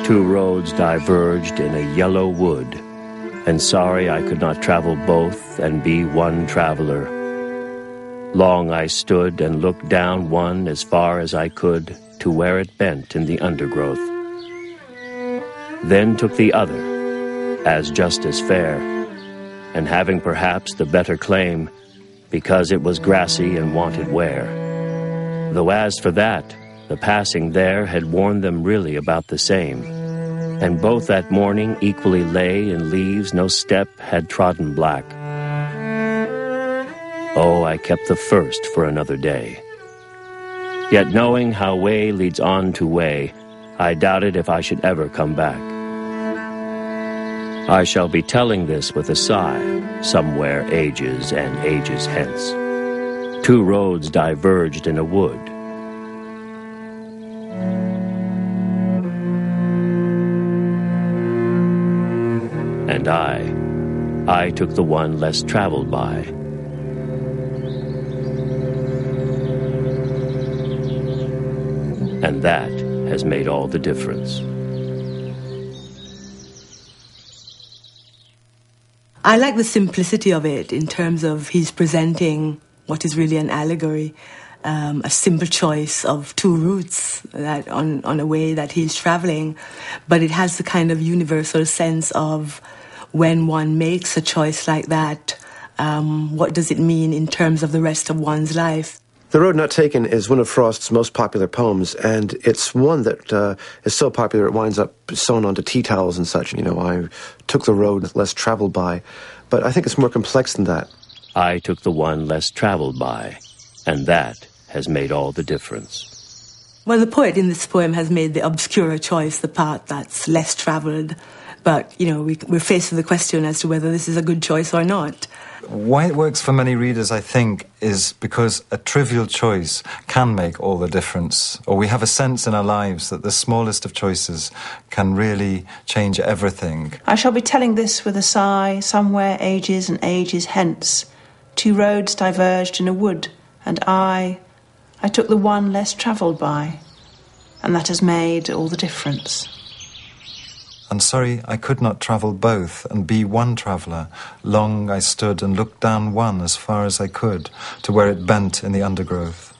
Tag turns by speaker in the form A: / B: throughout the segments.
A: Two roads diverged in a yellow wood, and sorry I could not travel both and be one traveler. Long I stood and looked down one as far as I could to where it bent in the undergrowth. Then took the other, as just as fair, and having perhaps the better claim, because it was grassy and wanted wear. Though as for that, the passing there had worn them really about the same, and both that morning equally lay in leaves no step had trodden black. Oh, I kept the first for another day. Yet knowing how way leads on to way, I doubted if I should ever come back. I shall be telling this with a sigh, somewhere ages and ages hence. Two roads diverged in a wood. And I took the one less traveled by. And that has made all the difference.
B: I like the simplicity of it in terms of he's presenting what is really an allegory, a simple choice of two routes that on a way that he's traveling, but it has the kind of universal sense of when one makes a choice like that, what does it mean in terms of the rest of one's life?
C: The Road Not Taken is one of Frost's most popular poems, and it's one that is so popular it winds up sewn onto tea towels and such. You know, I took the road less traveled by, but I think it's more complex than that.
A: I took the one less traveled by, and that has made all the difference.
B: Well, the poet in this poem has made the obscurer choice, the part that's less traveled, but, you know, we're faced with the question as to whether this is a good choice or not.
D: Why it works for many readers, I think, is because a trivial choice can make all the difference. Or we have a sense in our lives that the smallest of choices can really change everything.
E: I shall be telling this with a sigh, somewhere ages and ages hence. Two roads diverged in a wood, and I took the one less travelled by. And that has made all the difference.
D: And sorry I could not travel both and be one traveller. Long I stood and looked down one as far as I could to where it bent in the undergrowth.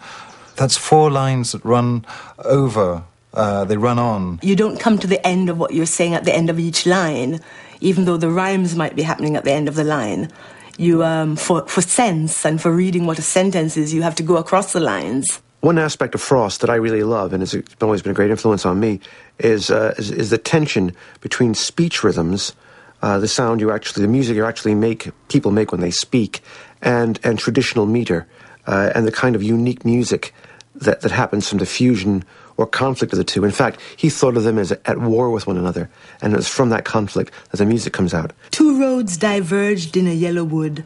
D: That's 4 lines that run over, they run on.
B: You don't come to the end of what you're saying at the end of each line, even though the rhymes might be happening at the end of the line. You, for sense and for reading what a sentence is, you have to go across the lines.
C: One aspect of Frost that I really love, and has always been a great influence on me, is the tension between speech rhythms, the sound the music people make when they speak, and traditional meter, and the kind of unique music that happens from the fusion or conflict of the two. In fact, he thought of them as at war with one another, and it was from that conflict that the music comes out.
B: Two roads diverged in a yellow wood,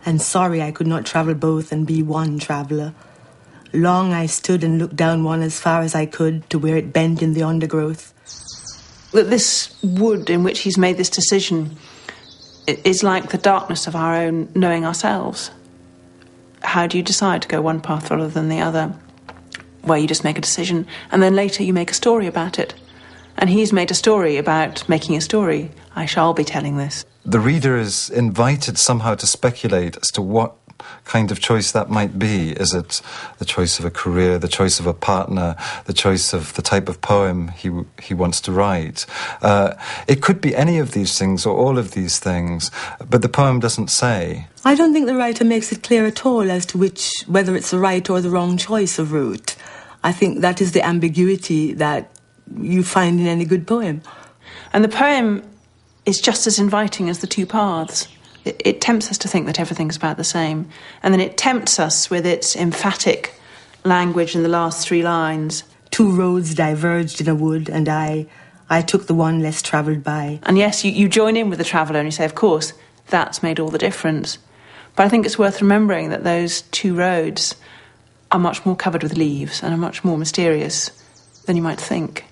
B: and sorry I could not travel both and be one traveller. Long I stood and looked down one as far as I could to where it bent in the undergrowth.
E: That this wood in which he's made this decision is like the darkness of our own knowing ourselves. How do you decide to go one path rather than the other? Well, you just make a decision, and then later you make a story about it. And he's made a story about making a story. I shall be telling this.
D: The reader is invited somehow to speculate as to what kind of choice that might be. Is it the choice of a career, the choice of a partner, the choice of the type of poem he wants to write? It could be any of these things or all of these things, but the poem doesn't say.
B: I don't think the writer makes it clear at all as to whether it's the right or the wrong choice of route. I think that is the ambiguity that you find in any good poem.
E: And the poem is just as inviting as the two paths. It tempts us to think that everything's about the same. And then it tempts us with its emphatic language in the last 3 lines.
B: Two roads diverged in a wood, and I took the one less travelled by.
E: And yes, you join in with the traveller and you say, of course, that's made all the difference. But I think it's worth remembering that those 2 roads are much more covered with leaves and are much more mysterious than you might think.